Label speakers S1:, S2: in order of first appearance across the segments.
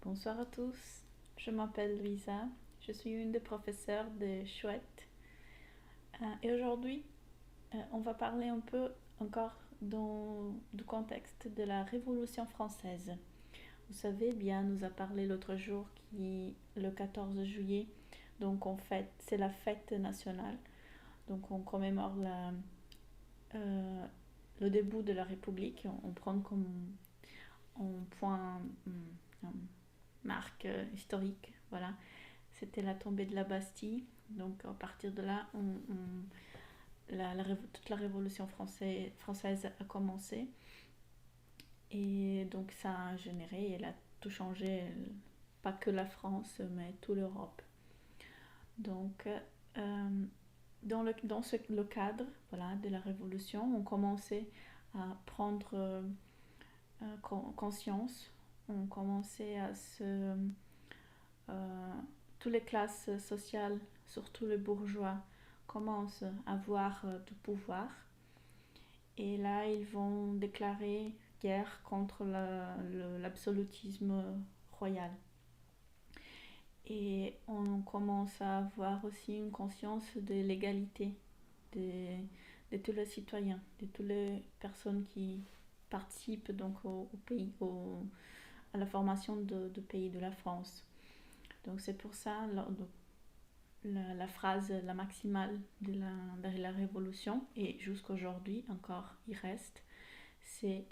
S1: Bonsoir à tous, je m'appelle Louisa, je suis une des professeurs de Chouette et aujourd'hui on va parler un peu encore du contexte de la Révolution française. Vous savez bien, nous a parlé l'autre jour qui le 14 juillet, donc c'est la fête nationale, donc on commémore euh, le début de la République, on prend comme un point, marque historique, voilà. C'était la tombée de la Bastille. Donc à partir de là, toute la Révolution française a commencé. Et donc ça a généré, elle a tout changé, pas que la France, mais toute l'Europe. Donc le cadre voilà, de la Révolution, on commençait à prendre conscience, on commençait à se euh, toutes les classes sociales, surtout les bourgeois, commencent à avoir du pouvoir. Et là, ils vont déclarer guerre contre l'absolutisme royal. Et on commence à avoir aussi une conscience de l'égalité de tous les citoyens, de toutes les personnes qui participent donc au pays, à la formation de pays de la France. Donc c'est pour ça, la phrase, la maximale de la Révolution, et jusqu'aujourd'hui encore il reste, c'est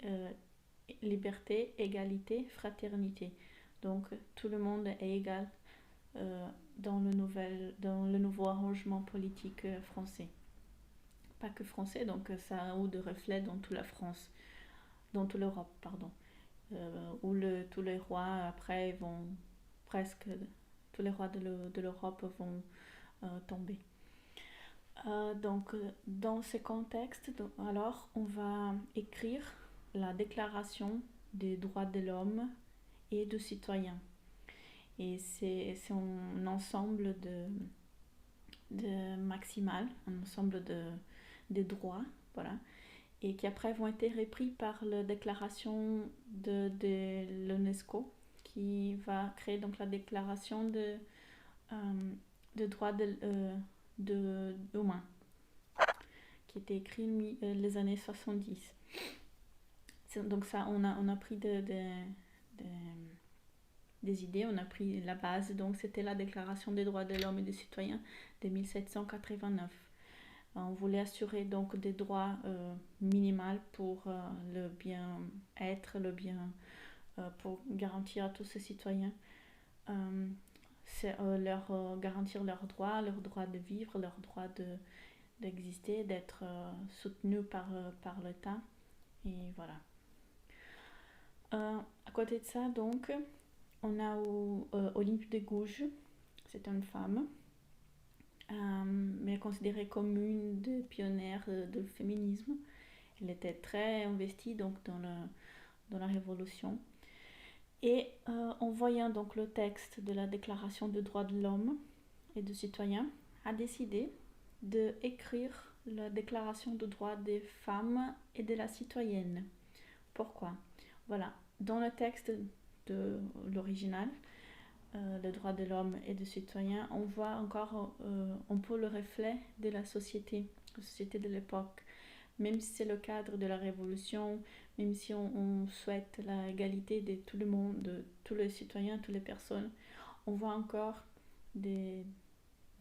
S1: liberté, égalité, fraternité. Donc tout le monde est égal dans le nouveau arrangement politique français. Pas que français, donc ça a eu de reflets dans toute la France, dans toute l'Europe, pardon. Où tous les rois après vont presque tous les rois de l'Europe vont tomber. Donc, dans ce contexte, alors, on va écrire la déclaration des droits de l'homme et du citoyen. Et c'est un ensemble de maximal, un ensemble de droits, voilà, et qui après vont être repris par la déclaration de l'UNESCO, qui va créer donc la déclaration de droits humains, qui était écrit les années 70. Donc ça, on a pris des idées, on a pris la base, donc c'était la Déclaration des droits de l'homme et des citoyens de 1789. On voulait assurer donc des droits minimaux pour le bien-être, pour garantir à tous ces citoyens garantir leurs droits de vivre, leur droit d'exister, d'être soutenus par l'État. Et voilà. À côté de ça, donc, on a Olympe de Gouges, c'est une femme, mais considérée comme une des pionnières du féminisme. Elle était très investie donc, dans la Révolution. Et en voyant donc le texte de la Déclaration des droits de l'homme et du citoyen, a décidé d'écrire la Déclaration des droits des femmes et de la citoyenne. Pourquoi? Voilà, dans le texte de l'original, le droit de l'homme et du citoyen, on voit encore un peu le reflet de la société de l'époque. Même si c'est le cadre de la révolution, même si on souhaite la égalité de tout le monde, de tous les citoyens, toutes les personnes, on voit encore des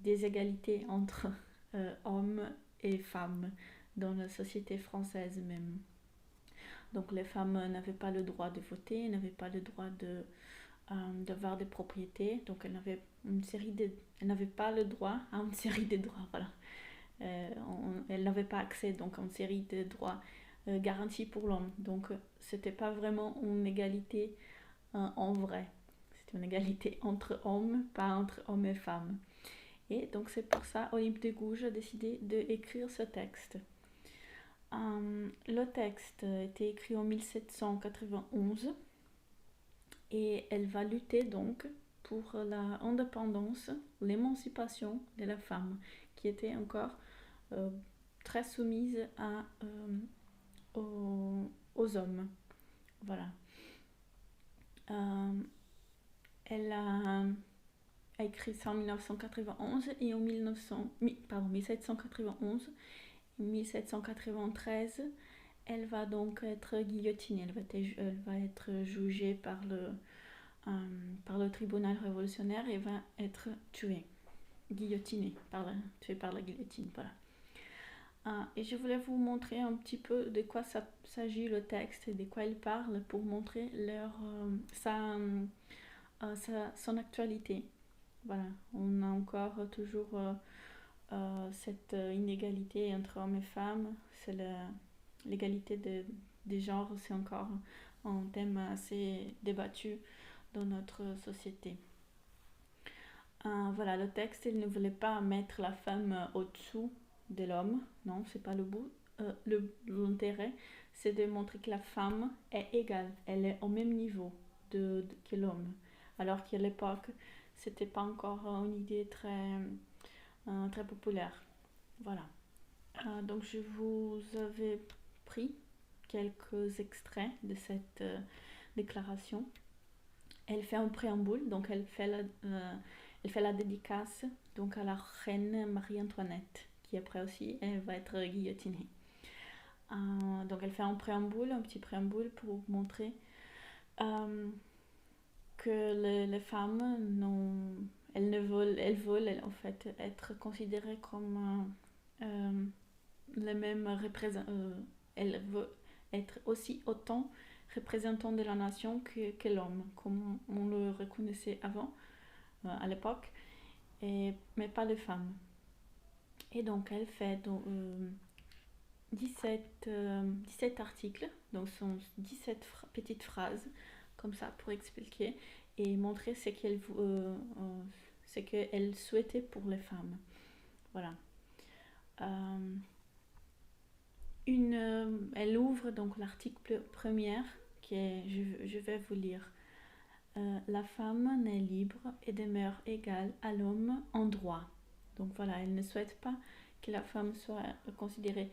S1: égalités entre hommes et femmes dans la société française même. Donc les femmes n'avaient pas le droit de voter, n'avaient pas le droit d'avoir des propriétés, donc elles n'avaient pas le droit à une série de droits, voilà. Elles n'avaient pas accès donc à une série de droits garantis pour l'homme. Donc c'était pas vraiment une égalité en vrai. C'était une égalité entre hommes, pas entre hommes et femmes. Et donc c'est pour ça Olympe de Gouges a décidé d'écrire ce texte. Le texte a été écrit en 1791 et elle va lutter donc pour l'indépendance, l'émancipation de la femme, qui était encore euh, très soumise aux hommes. Voilà. Elle a écrit ça en 1991 et en 1791 et 1793, elle va donc être guillotinée. Elle va être jugée par le tribunal révolutionnaire et va être tuée, guillotinée, tuée par la guillotine. Voilà. Et je voulais vous montrer un petit peu de quoi s'agit le texte et de quoi il parle pour montrer son actualité. Voilà, on a encore toujours cette inégalité entre hommes et femmes. L'égalité des genres, c'est encore un thème assez débattu dans notre société. Voilà, le texte, il ne voulait pas mettre la femme au-dessous de l'homme, non, c'est pas le but. L'intérêt, c'est de montrer que la femme est égale, elle est au même niveau que l'homme. Alors qu'à l'époque, c'était pas encore une idée très populaire. Voilà. Donc je vous avais pris quelques extraits de cette déclaration. Elle fait un préambule, donc elle fait la dédicace donc à la reine Marie-Antoinette, qui après aussi elle va être guillotinée. Donc elle fait un petit préambule pour montrer que les femmes elles veulent en fait être considérées comme les mêmes représentants. Elles veulent être aussi autant représentants de la nation que l'homme, comme on le reconnaissait avant, à l'époque, mais pas les femmes. Et donc elle fait 17 articles, donc ce sont 17 petites phrases, comme ça, pour expliquer et montrer ce qu'elle souhaitait pour les femmes. Voilà. Elle ouvre donc l'article premier, je vais vous lire. La femme naît libre et demeure égale à l'homme en droit. Donc voilà, elle ne souhaite pas que la femme soit considérée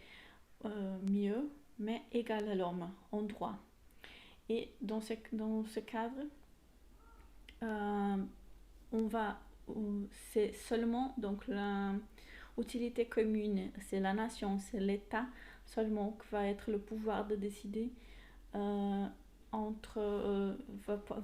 S1: mieux, mais égale à l'homme en droit. Et dans ce cadre, c'est seulement donc l'utilité commune, c'est la nation, c'est l'État seulement qui va être le pouvoir de décider va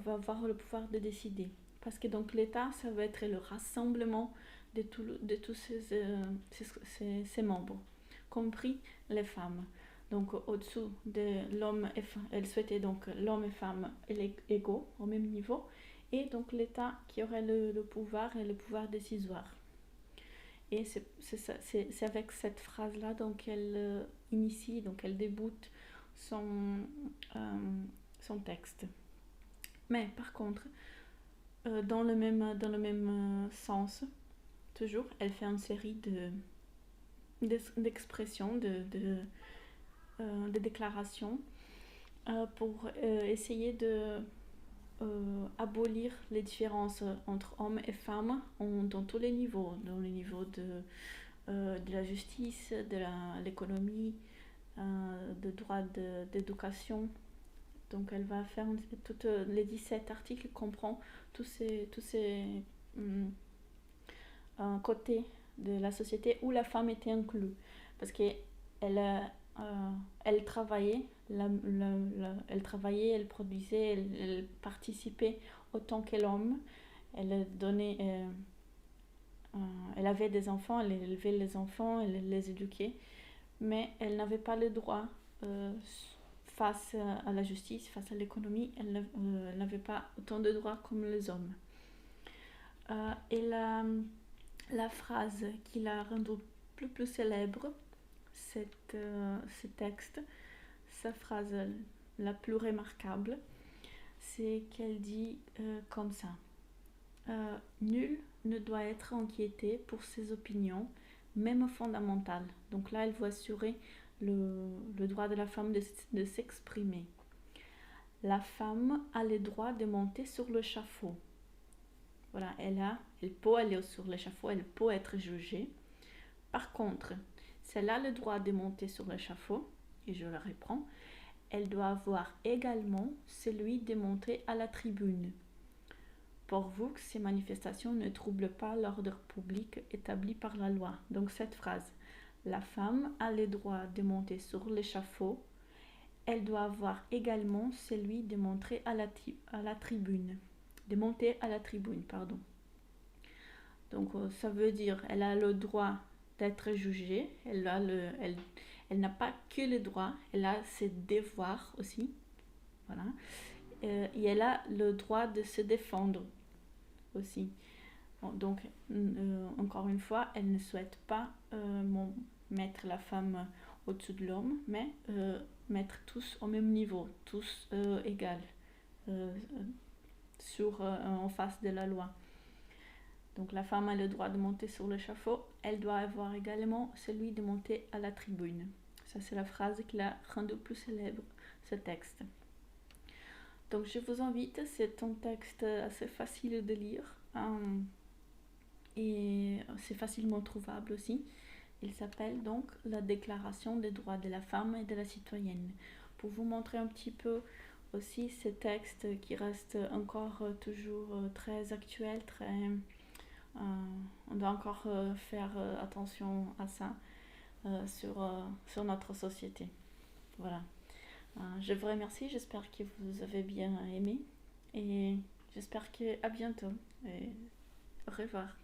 S1: avoir le pouvoir de décider. Parce que donc l'État, ça va être le rassemblement de tous ses membres, compris les femmes. Donc au-dessous de l'homme et femme, elle souhaitait donc l'homme et femme égaux, au même niveau, et donc l'État qui aurait le pouvoir et le pouvoir décisoire. Et c'est avec cette phrase-là donc elle initie, donc elle débute son texte. Mais par contre, dans le même sens, toujours, elle fait une série d'expressions, de déclarations pour essayer de abolir les différences entre hommes et femmes dans tous les niveaux, dans les niveaux de la justice, de l'économie, de droit d'éducation. Donc elle va faire toutes les 17 articles comprend tous ces côtés de la société où la femme était inclue. Parce qu'elle elle travaillait, elle produisait, elle participait autant que l'homme. Elle donnait, elle avait des enfants, elle élevait les enfants, elle les éduquait, mais elle n'avait pas le droit face à la justice, face à l'économie, elle n'avait pas autant de droits comme les hommes. Et la phrase qui l'a rendu plus célèbre, ce texte, sa phrase la plus remarquable, c'est qu'elle dit comme ça. Nul ne doit être inquiété pour ses opinions, même fondamentales. Donc là, elle veut assurer le droit de la femme de s'exprimer. La femme a le droit de monter sur l'échafaud. Voilà, elle peut aller sur l'échafaud, elle peut être jugée. Par contre, si elle a le droit de monter sur l'échafaud, et je le reprends, elle doit avoir également celui de monter à la tribune. pour vous que ces manifestations ne troublent pas l'ordre public établi par la loi. Donc cette phrase, la femme a le droit de monter sur l'échafaud, elle doit avoir également celui de monter à la tribune, de monter à la tribune, pardon. Donc ça veut dire elle a le droit d'être jugée, elle n'a pas que le droit, elle a ses devoirs aussi, voilà. Et elle a le droit de se défendre aussi. Bon, donc encore une fois, elle ne souhaite pas mettre la femme au-dessus de l'homme, mais mettre tous au même niveau, tous égales, en face de la loi. Donc la femme a le droit de monter sur l'échafaud, elle doit avoir également celui de monter à la tribune. Ça, c'est la phrase qui l'a rendu plus célèbre, ce texte. Donc je vous invite, c'est un texte assez facile de lire et c'est facilement trouvable aussi. Il s'appelle donc la Déclaration des droits de la femme et de la citoyenne. Pour vous montrer un petit peu aussi ces textes qui restent encore toujours très actuels, on doit encore faire attention à ça sur notre société. Voilà. Je vous remercie, j'espère que vous avez bien aimé et j'espère qu'à bientôt et au revoir.